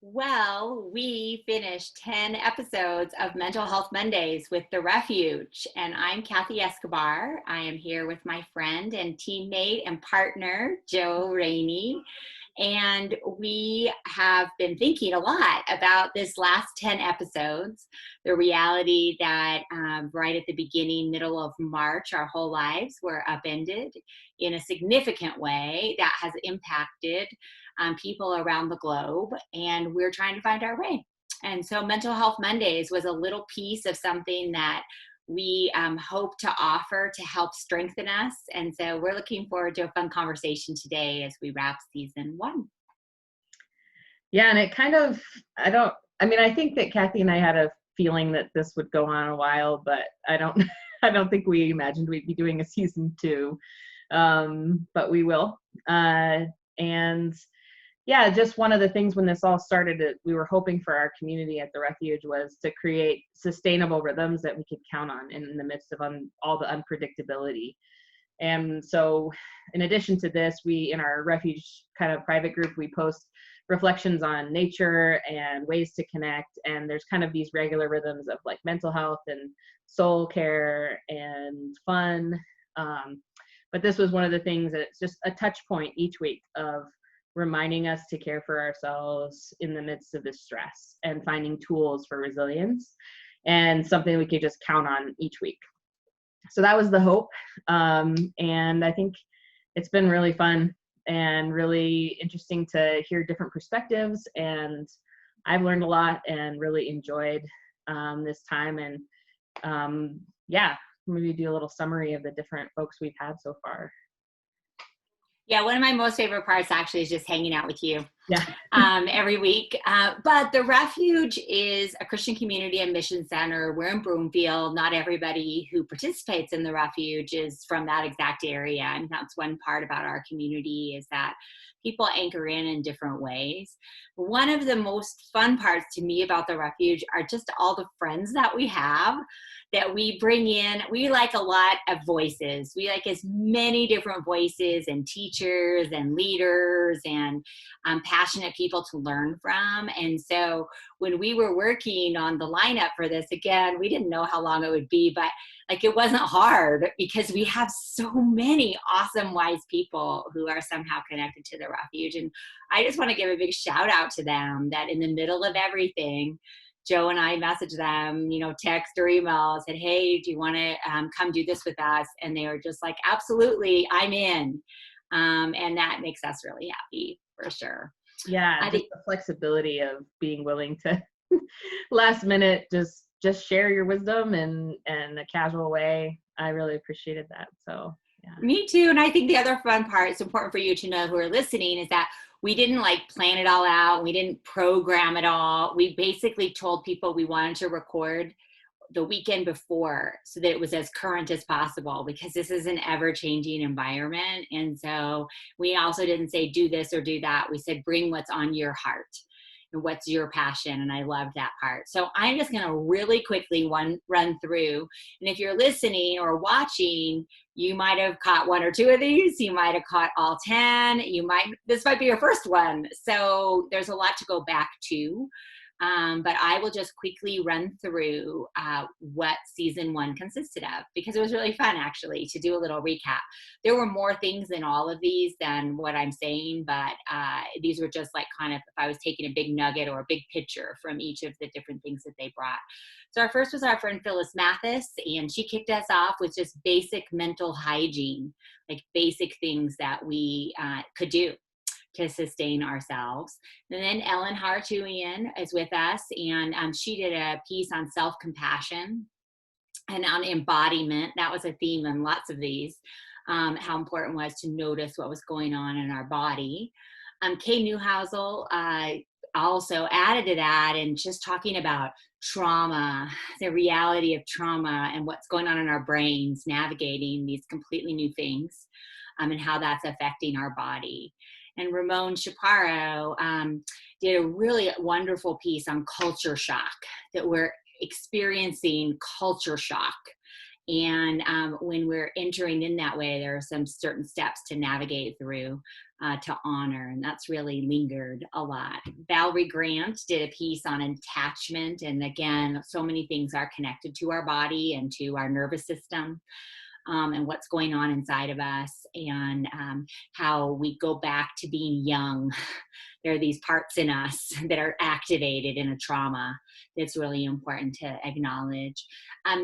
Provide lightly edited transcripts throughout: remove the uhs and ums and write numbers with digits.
Well, we finished 10 episodes of Mental Health Mondays with The Refuge, and I'm Kathy Escobar. I am here with my friend and teammate and partner, Joe Rainey. And we have been thinking a lot about this last 10 episodes, the reality that right at the beginning, middle of March, our whole lives were upended in a significant way that has impacted people around the globe, and we're trying to find our way. And so, Mental Health Mondays was a little piece of something that we hope to offer to help strengthen us. And so, we're looking forward to a fun conversation today as we wrap season one. Yeah, and it kind of, I think that Kathy and I had a feeling that this would go on a while, but I don't, I don't think we imagined we'd be doing a season two, but we will. And yeah, just one of the things when this all started, we were hoping for our community at the Refuge was to create sustainable rhythms that we could count on in the midst of all the unpredictability. And so in addition to this, we, in our Refuge kind of private group, we post reflections on nature and ways to connect. And there's kind of these regular rhythms of like mental health and soul care and fun. But this was one of the things that it's just a touch point each week of reminding us to care for ourselves in the midst of this stress and finding tools for resilience and something we could just count on each week. So that was the hope. And I think it's been really fun and really interesting to hear different perspectives. And I've learned a lot and really enjoyed this time. And yeah, maybe do a little summary of the different folks we've had so far. Yeah, one of my most favorite parts actually is just hanging out with you Yeah. every week. But the Refuge is a Christian community and mission center. We're in Broomfield. Not everybody who participates in the Refuge is from that exact area. And that's one part about our community is that people anchor in different ways. One of the most fun parts to me about the Refuge are just all the friends that we have that we bring in. We like a lot of voices. We like as many different voices and teachers and leaders and passionate people to learn from. And so when we were working on the lineup for this, again, we didn't know how long it would be, but like it wasn't hard because we have so many awesome, wise people who are somehow connected to the Refuge. And I just want to give a big shout out to them that in the middle of everything, Joe and I messaged them, text or email, said, hey, do you want to come do this with us? And they were just like, absolutely, I'm in. And that makes us really happy for sure. Yeah, just the flexibility of being willing to last minute just share your wisdom in a casual way. I really appreciated that. So yeah. Me too. And I think the other fun part, it's important for you to know who are listening, is that we didn't like plan it all out. We didn't program it all. We basically told people we wanted to record the weekend before so that it was as current as possible because this is an ever-changing environment. And so we also didn't say do this or do that. We said bring what's on your heart and what's your passion. And I loved that part. So I'm just going to really quickly run through. And if you're listening or watching, you might have caught one or two of these. You might have caught all 10. This might be your first one. So there's a lot to go back to. But I will just quickly run through what season one consisted of because it was really fun actually to do a little recap. There were more things in all of these than what I'm saying, but these were just like kind of if I was taking a big nugget or a big picture from each of the different things that they brought. So our first was our friend Phyllis Mathis, and she kicked us off with just basic mental hygiene, like basic things that we could do to sustain ourselves. And then Ellen Hartouian is with us, and she did a piece on self-compassion and on embodiment. That was a theme in lots of these, how important it was to notice what was going on in our body. Kay Newhousel also added to that and just talking about trauma, the reality of trauma and what's going on in our brains, navigating these completely new things and how that's affecting our body. And Ramon Chaparro did a really wonderful piece on culture shock, that we're experiencing culture shock. And when we're entering in that way, there are some certain steps to navigate through to honor, and that's really lingered a lot. Valerie Grant did a piece on attachment, and again, so many things are connected to our body and to our nervous system, and what's going on inside of us, and how we go back to being young. There are these parts in us that are activated in a trauma that's really important to acknowledge.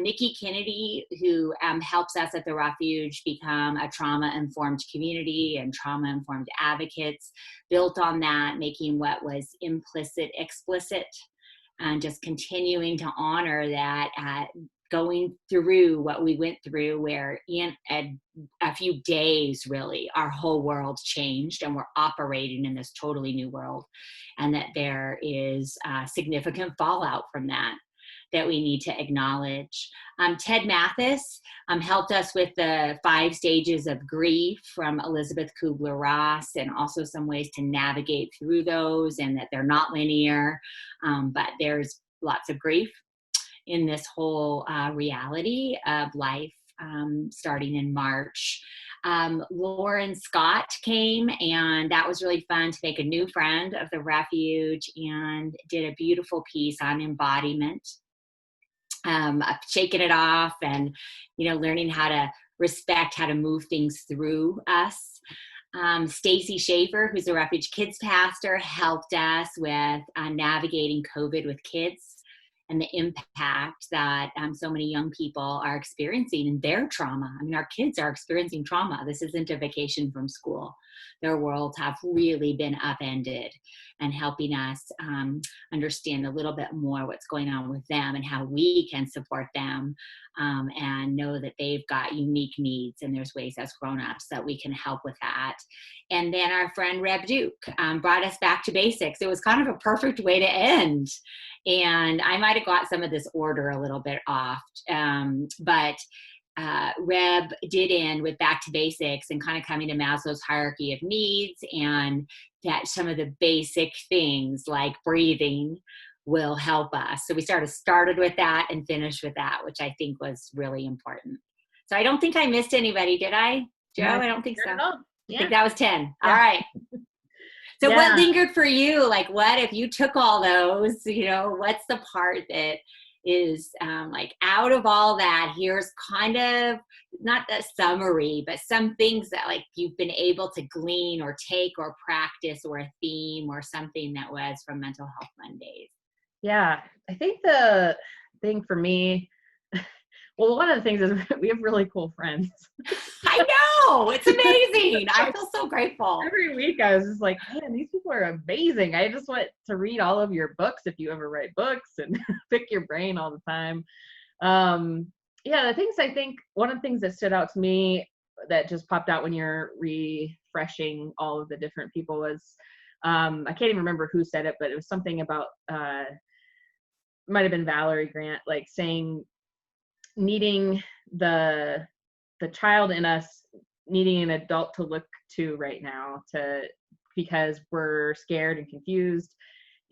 Nikki Kennedy, who helps us at the Refuge become a trauma-informed community and trauma-informed advocates, built on that, making what was implicit explicit, and just continuing to honor that, going through what we went through, where in a few days, really, our whole world changed and we're operating in this totally new world, and that there is significant fallout from that we need to acknowledge. Ted Mathis helped us with the 5 stages of grief from Elizabeth Kubler-Ross, and also some ways to navigate through those, and that they're not linear, but there's lots of grief in this whole reality of life, starting in March. Lauren Scott came, and that was really fun to make a new friend of the Refuge, and did a beautiful piece on embodiment, shaking it off, and learning how to respect how to move things through us. Stacy Schaefer, who's a Refuge Kids pastor, helped us with navigating COVID with kids, and the impact that so many young people are experiencing in their trauma. I mean, our kids are experiencing trauma. This isn't a vacation from school. Their worlds have really been upended, and helping us understand a little bit more what's going on with them and how we can support them, and know that they've got unique needs, and there's ways as grown-ups that we can help with that. And then our friend Reb Duke brought us back to basics. It was kind of a perfect way to end. And I might have got some of this order a little bit off, but Reb did end with back to basics, and kind of coming to Maslow's hierarchy of needs, and that some of the basic things like breathing will help us. So we started with that and finished with that, which I think was really important. So I don't think I missed anybody, did I, Joe? No, I don't think so. Yeah. I think that was 10. Yeah. All right. So Yeah. what lingered for you? Like, what if you took all those, what's the part that is like, out of all that, here's kind of not a summary, but some things that like you've been able to glean or take or practice, or a theme or something that was from Mental Health Mondays. Yeah, I think the thing for me, well, one of the things is we have really cool friends. I know, it's amazing. I feel so grateful. Every week I was just like, man, these people are amazing. I just want to read all of your books if you ever write books, and pick your brain all the time. Yeah, the things I think, one of the things that stood out to me that just popped out when you're refreshing all of the different people was, I can't even remember who said it, but it was something about, might have been Valerie Grant, like saying, needing the child in us, needing an adult to look to right now, because we're scared and confused,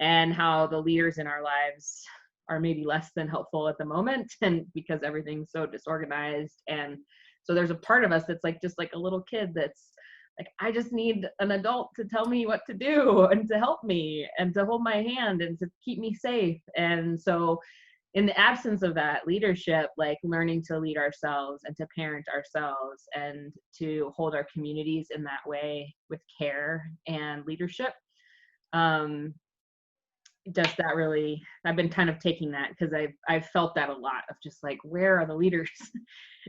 and how the leaders in our lives are maybe less than helpful at the moment, and because everything's so disorganized. And so there's a part of us that's like, just like a little kid that's like, I just need an adult to tell me what to do, and to help me, and to hold my hand, and to keep me safe. And so in the absence of that leadership, like learning to lead ourselves and to parent ourselves, and to hold our communities in that way with care and leadership, does that really, I've been kind of taking that, because I've felt that a lot, of just like, where are the leaders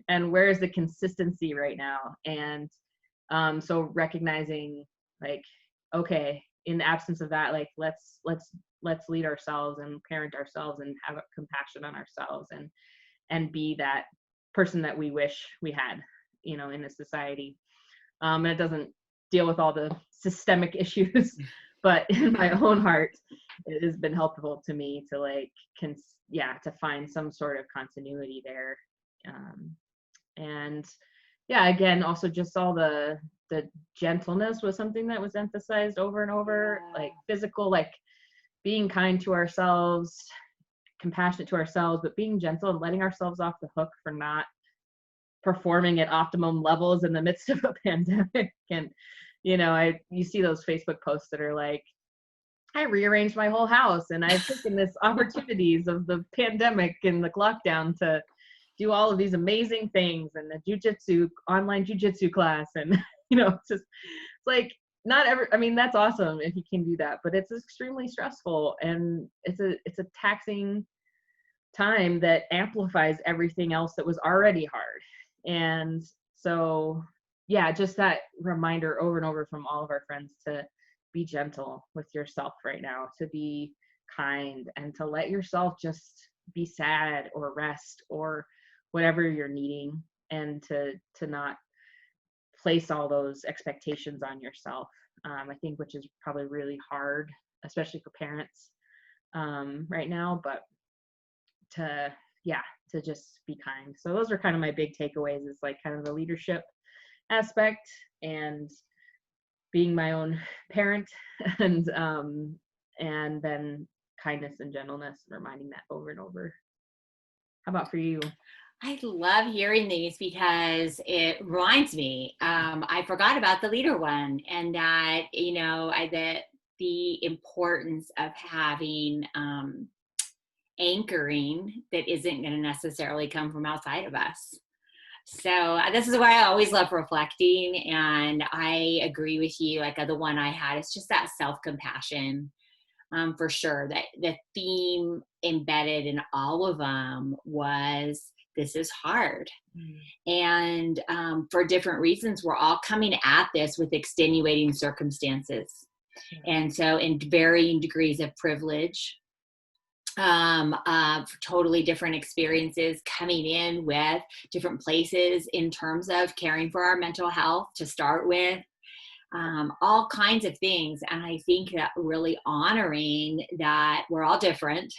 and where is the consistency right now? And so recognizing, like, okay, in the absence of that, like, let's lead ourselves and parent ourselves, and have compassion on ourselves, and be that person that we wish we had, in a society. And it doesn't deal with all the systemic issues, but in my own heart, it has been helpful to me to like, to find some sort of continuity there. And yeah, again, also just all the gentleness was something that was emphasized over and over, like physical, like being kind to ourselves, compassionate to ourselves, but being gentle and letting ourselves off the hook for not performing at optimum levels in the midst of a pandemic. And, You see those Facebook posts that are like, I rearranged my whole house and I've taken this opportunities of the pandemic and the lockdown to do all of these amazing things, and the online jujitsu class. And, it's like, that's awesome if you can do that, but it's extremely stressful, and it's a taxing time that amplifies everything else that was already hard. And so, yeah, just that reminder over and over from all of our friends to be gentle with yourself right now, to be kind, and to let yourself just be sad or rest or whatever you're needing, and to not place all those expectations on yourself. I think, which is probably really hard, especially for parents right now, but to just be kind. So those are kind of my big takeaways, is like kind of the leadership aspect and being my own parent, and then kindness and gentleness, reminding that over and over. How about for you? I love hearing these because it reminds me, I forgot about the leader one, and that, the importance of having anchoring that isn't going to necessarily come from outside of us. So this is why I always love reflecting, and I agree with you. Like the one I had, it's just that self-compassion, for sure. That the theme embedded in all of them was, this is hard. And for different reasons, we're all coming at this with extenuating circumstances. And so in varying degrees of privilege, totally different experiences, coming in with different places in terms of caring for our mental health to start with, all kinds of things. And I think that really honoring that we're all different,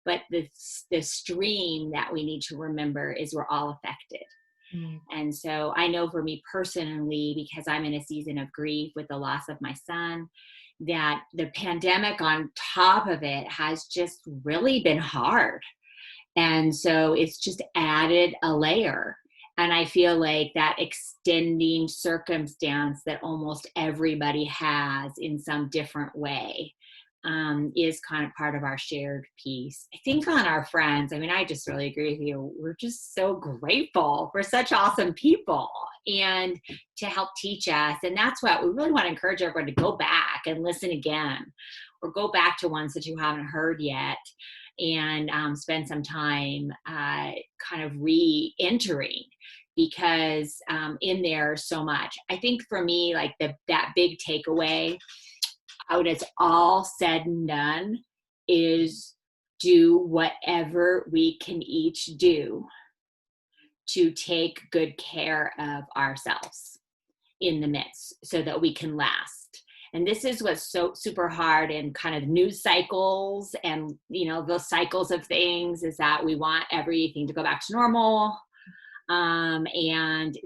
but the stream that we need to remember is we're all affected. And so I know for me personally, because I'm in a season of grief with the loss of my son, that the pandemic on top of it has just really been hard. And so it's just added a layer. And I feel like that extending circumstance that almost everybody has in some different way is kind of part of our shared piece. I think on our friends, I just really agree with you. We're just so grateful for such awesome people and to help teach us. And that's what we really want to encourage everyone to go back and listen again, or go back to ones that you haven't heard yet, and spend some time kind of re-entering, because in there so much. I think for me, like that big takeaway, when it's all said and done, is do whatever we can each do to take good care of ourselves in the midst, so that we can last. And this is what's so super hard in kind of news cycles and, those cycles of things, is that we want everything to go back to normal. And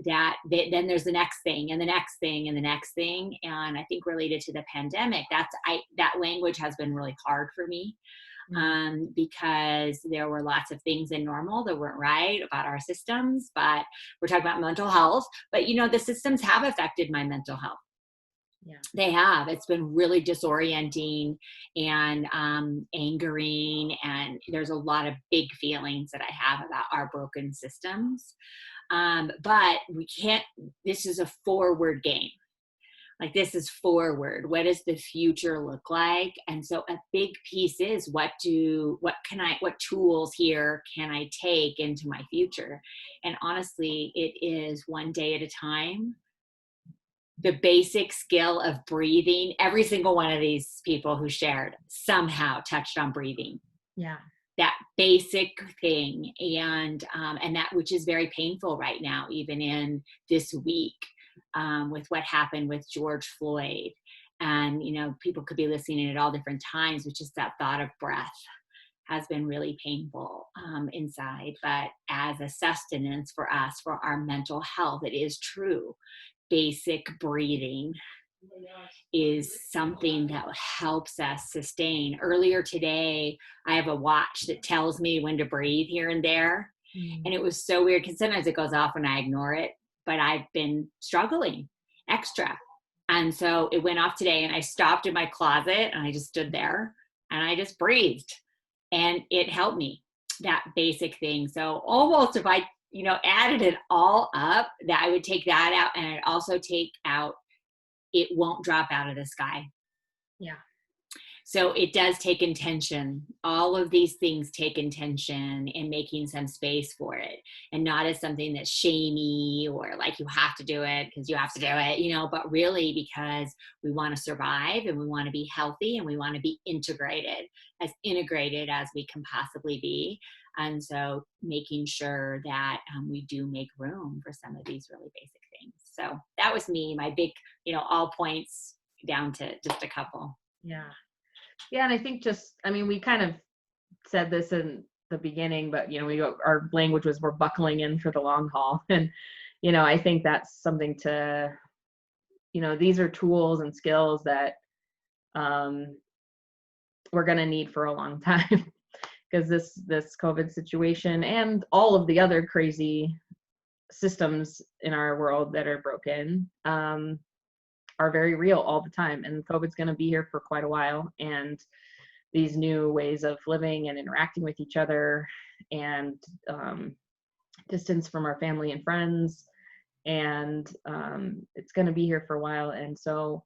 then there's the next thing and the next thing and the next thing. And I think related to the pandemic, that language has been really hard for me, because there were lots of things in normal that weren't right about our systems. But we're talking about mental health, but the systems have affected my mental health. Yeah. They have. It's been really disorienting and angering, and there's a lot of big feelings that I have about our broken systems. But we can't, this is a forward game. Like, this is forward. What does the future look like? And so a big piece is what tools here can I take into my future? And honestly, it is one day at a time. The basic skill of breathing, every single one of these people who shared somehow touched on breathing. Yeah. That basic thing. And that, which is very painful right now, even in this week, with what happened with George Floyd. And, people could be listening at all different times, which is that thought of breath has been really painful inside. But as a sustenance for us, for our mental health, it is true. Basic breathing is something that helps us sustain. Earlier today, I have a watch that tells me when to breathe here and there. And it was so weird, because sometimes it goes off and I ignore it, but I've been struggling extra And so it went off today, and I stopped in my closet and I just stood there and I just breathed, and it helped me, that basic thing. So almost if I, added it all up, that I would take that out, and I'd also take out, it won't drop out of the sky. Yeah. So it does take intention. All of these things take intention and making some space for it, and not as something that's shamey or like you have to do it because you have to do it, but really because we want to survive and we want to be healthy and we want to be as integrated as we can possibly be. And so making sure that we do make room for some of these really basic things. So that was me, my big, all points down to just a couple. Yeah. Yeah. And I think we kind of said this in the beginning, but, our language was we're buckling in for the long haul. And, I think that's something to, these are tools and skills that we're going to need for a long time because this COVID situation and all of the other crazy systems in our world that are broken are very real all the time. And COVID's going to be here for quite a while. And these new ways of living and interacting with each other and distance from our family and friends. And it's going to be here for a while. And so,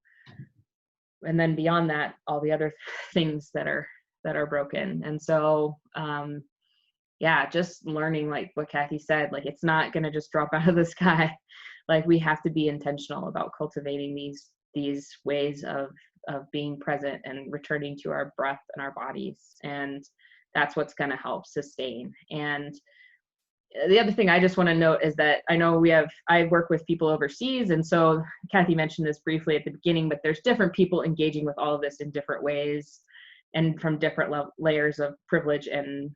and then beyond that, all the other things that are broken. And so, just learning, like what Kathy said, like it's not going to just drop out of the sky. Like we have to be intentional about cultivating these ways of being present and returning to our breath and our bodies. And that's what's going to help sustain. And the other thing I just want to note is that I know I work with people overseas. And so Kathy mentioned this briefly at the beginning, but there's different people engaging with all of this in different ways and from different layers of privilege and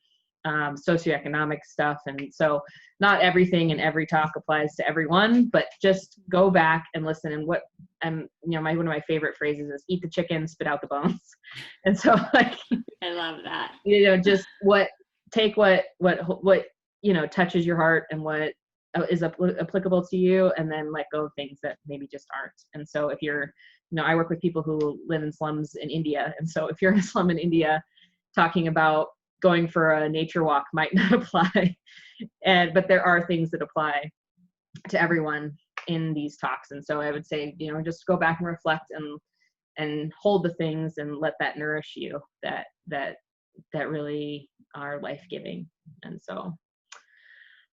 socioeconomic stuff. And so not everything in every talk applies to everyone, but just go back and listen. And what one of my favorite phrases is eat the chicken, spit out the bones. And so like, I love that. Just take what touches your heart and what is applicable to you, and then let go of things that maybe just aren't. And so if you're, I work with people who live in slums in India. And so if you're in a slum in India, talking about going for a nature walk might not apply. But there are things that apply to everyone in these talks. And so I would say, just go back and reflect and hold the things and let that nourish you that really are life-giving. And so,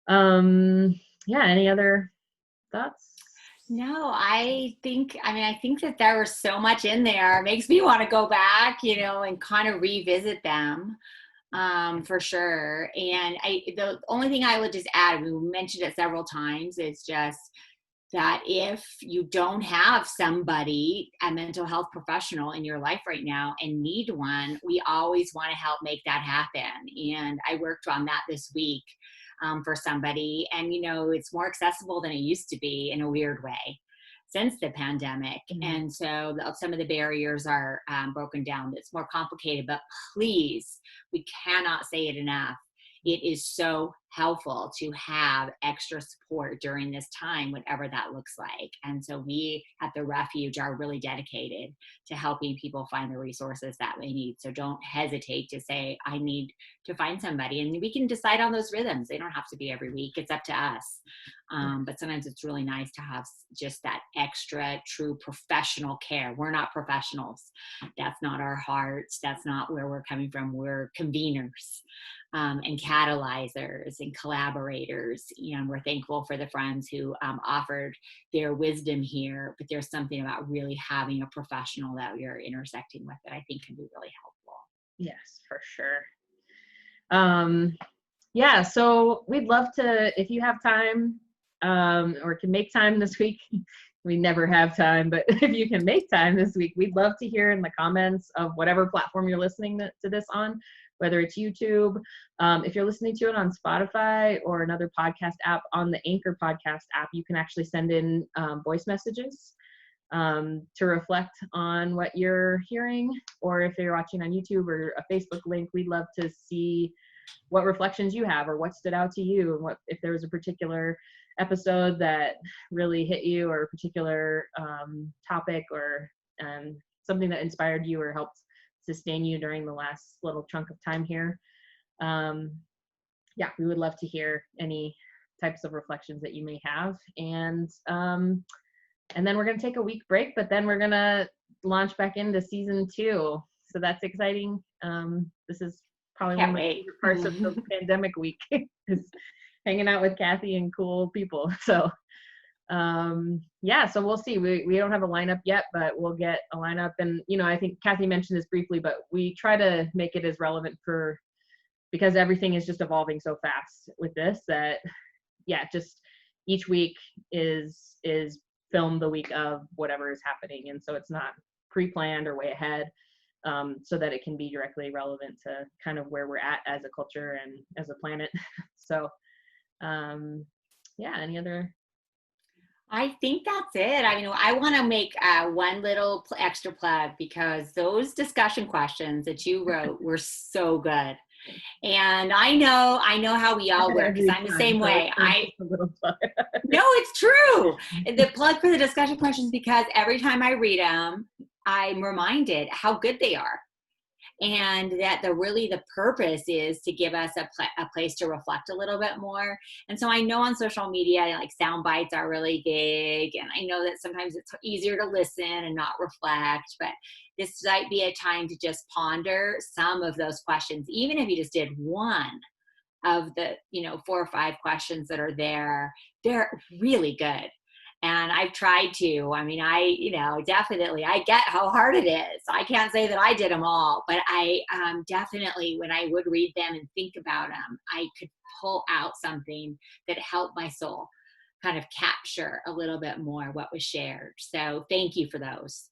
any other thoughts? No, I think that there was so much in there. It makes me want to go back, and kind of revisit them. For sure. And the only thing I would just add, we mentioned it several times, is just that if you don't have somebody, a mental health professional in your life right now and need one, we always want to help make that happen. And I worked on that this week for somebody, and it's more accessible than it used to be in a weird way since the pandemic. Mm-hmm. And so some of the barriers are broken down. It's more complicated, but please, we cannot say it enough. It is so helpful to have extra support during this time, whatever that looks like. And so we at the Refuge are really dedicated to helping people find the resources that they need. So don't hesitate to say, I need to find somebody, and we can decide on those rhythms. They don't have to be every week. It's up to us. But sometimes it's really nice to have just that extra true professional care. We're not professionals. That's not our hearts. That's not where we're coming from. We're conveners and catalyzers and collaborators. And we're thankful for the friends who offered their wisdom here. But there's something about really having a professional that you're intersecting with that I think can be really helpful. Yes, for sure. So we'd love to, if you have time, or can make time this week. We never have time, but if you can make time this week, we'd love to hear in the comments of whatever platform you're listening to this on, whether it's YouTube, if you're listening to it on Spotify or another podcast app. On the Anchor podcast app, you can actually send in voice messages to reflect on what you're hearing, or if you're watching on YouTube or a Facebook link, we'd love to see what reflections you have or what stood out to you, and what if there was a particular episode that really hit you, or a particular topic, or something that inspired you or helped sustain you during the last little chunk of time here. Yeah, we would love to hear any types of reflections that you may have. And then we're going to take a week break, but then we're going to launch back into season 2. So that's exciting. This is probably one of my favorite parts of the pandemic week is hanging out with Kathy and cool people. So yeah, so we'll see. We don't have a lineup yet, but we'll get a lineup. And, I think Kathy mentioned this briefly, but we try to make it as relevant because everything is just evolving so fast with this that, yeah, just each week is filmed the week of whatever is happening. And so it's not pre-planned or way ahead, so that it can be directly relevant to kind of where we're at as a culture and as a planet. So, yeah, any other? I think that's it. I want to make one little extra plug, because those discussion questions that you wrote were so good. And I know how we all work, because I'm the same way. No, it's true. The plug for the discussion questions, because every time I read them, I'm reminded how good they are. And that the purpose is to give us a place to reflect a little bit more. And so I know on social media, like, sound bites are really big. And I know that sometimes it's easier to listen and not reflect, but this might be a time to just ponder some of those questions. Even if you just did one of the, 4 or 5 questions that are there, they're really good. And I've tried to. Definitely, I get how hard it is. I can't say that I did them all, but I definitely, when I would read them and think about them, I could pull out something that helped my soul kind of capture a little bit more what was shared. So thank you for those.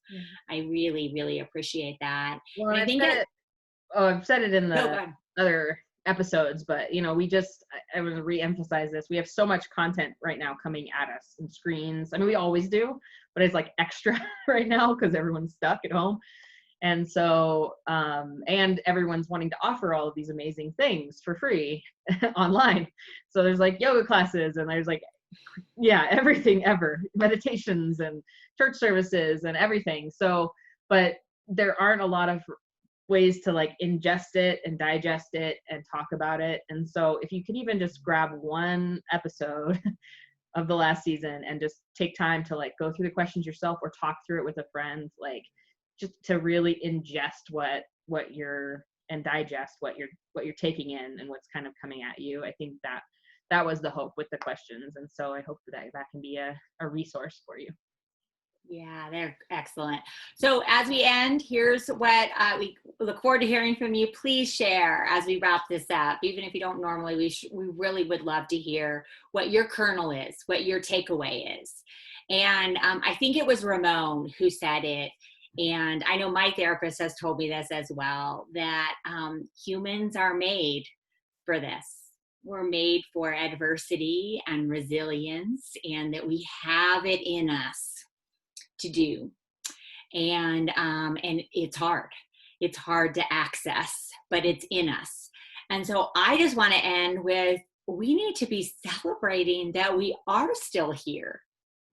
I really, really appreciate that. Well, I've said it in the other episodes, but I want to re-emphasize this. We have so much content right now coming at us and screens. We always do, but it's like extra right now because everyone's stuck at home. And so, and everyone's wanting to offer all of these amazing things for free online. So there's like yoga classes, and there's like, yeah, everything ever, meditations and church services and everything. So, but there aren't a lot of ways to like ingest it and digest it and talk about it. And so if you could even just grab one episode of the last season and just take time to like go through the questions yourself or talk through it with a friend, like just to really ingest what you're and digest what you're taking in and what's kind of coming at you. I think that was the hope with the questions. And so I hope that can be a resource for you. Yeah, they're excellent. So as we end, here's what we look forward to hearing from you. Please share as we wrap this up. Even if you don't normally, we really would love to hear what your kernel is, what your takeaway is. And I think it was Ramon who said it. And I know my therapist has told me this as well, that humans are made for this. We're made for adversity and resilience, and that we have it in us to do. And it's hard. It's hard to access, but it's in us. And so I just want to end with, we need to be celebrating that we are still here.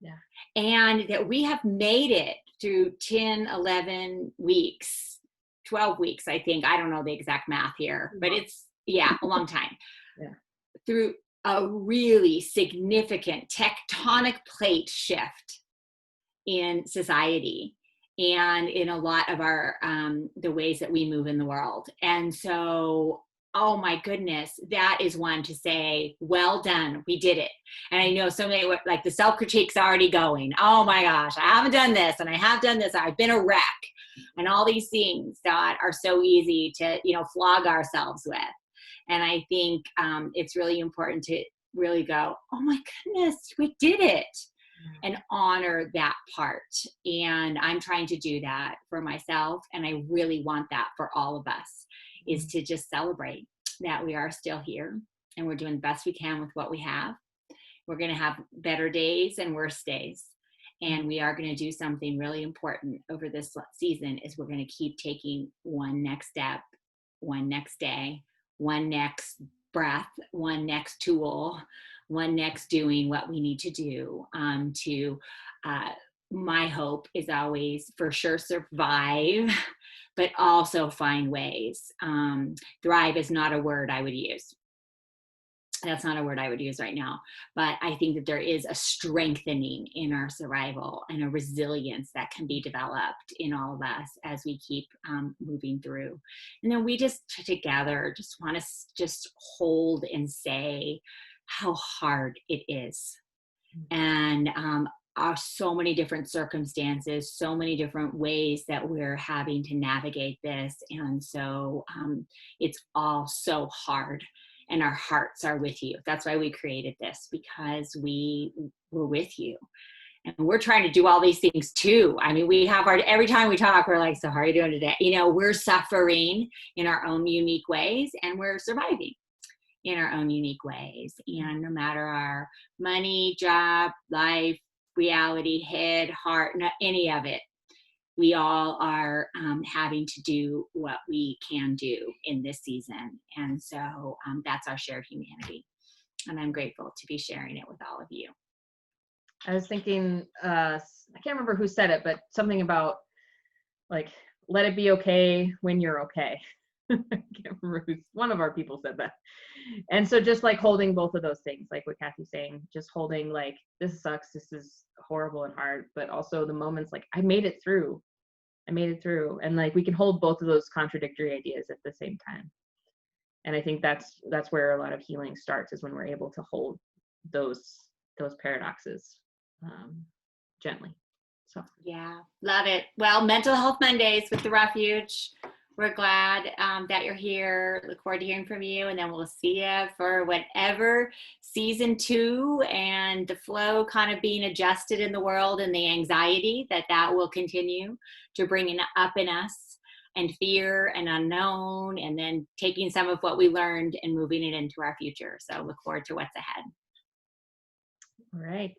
Yeah. And that we have made it through 10, 11 weeks, 12 weeks, I think. I don't know the exact math here, but it's, a long time. Yeah. Through a really significant tectonic plate shift in society and in a lot of our the ways that we move in the world. And so, oh my goodness, that is one to say, well done, we did it. And I know so many, like, the self-critique's already going, oh my gosh, I haven't done this, and I have done this, I've been a wreck, and all these things that are so easy to flog ourselves with. And I think it's really important to really go, oh my goodness, we did it. And honor that part. And I'm trying to do that for myself. And I really want that for all of us, is to just celebrate that we are still here and we're doing the best we can with what we have. We're going to have better days and worse days. And we are going to do something really important over this season, is we're going to keep taking one next step, one next day, one next breath, one next tool, one next doing what we need to do to my hope is always for sure survive, but also find ways. Thrive is not a word I would use. That's not a word I would use right now, but I think that there is a strengthening in our survival and a resilience that can be developed in all of us as we keep moving through. And then we just together just want to just hold and say how hard it is. And are so many different circumstances, so many different ways that we're having to navigate this. And so it's all so hard, and our hearts are with you. That's why we created this, because we were with you. And we're trying to do all these things too. I mean, we have every time we talk, we're like, so how are you doing today? You know, we're suffering in our own unique ways, and we're surviving in our own unique ways. And no matter our money, job, life, reality, head, heart, not any of it, we all are having to do what we can do in this season. And so that's our shared humanity. And I'm grateful to be sharing it with all of you. I was thinking, I can't remember who said it, but something about like, let it be okay when you're okay. I can't remember one of our people said that. And so just like holding both of those things, like what Kathy's saying, just holding like, this sucks, this is horrible and hard, but also the moments like, I made it through. And like, we can hold both of those contradictory ideas at the same time. And I think that's where a lot of healing starts, is when we're able to hold those paradoxes gently. So yeah, love it. Well, Mental Health Mondays with the Refuge. We're glad that you're here. Look forward to hearing from you. And then we'll see you for whatever season 2 and the flow kind of being adjusted in the world, and the anxiety that will continue to bring up in us, and fear and unknown, and then taking some of what we learned and moving it into our future. So look forward to what's ahead. All right.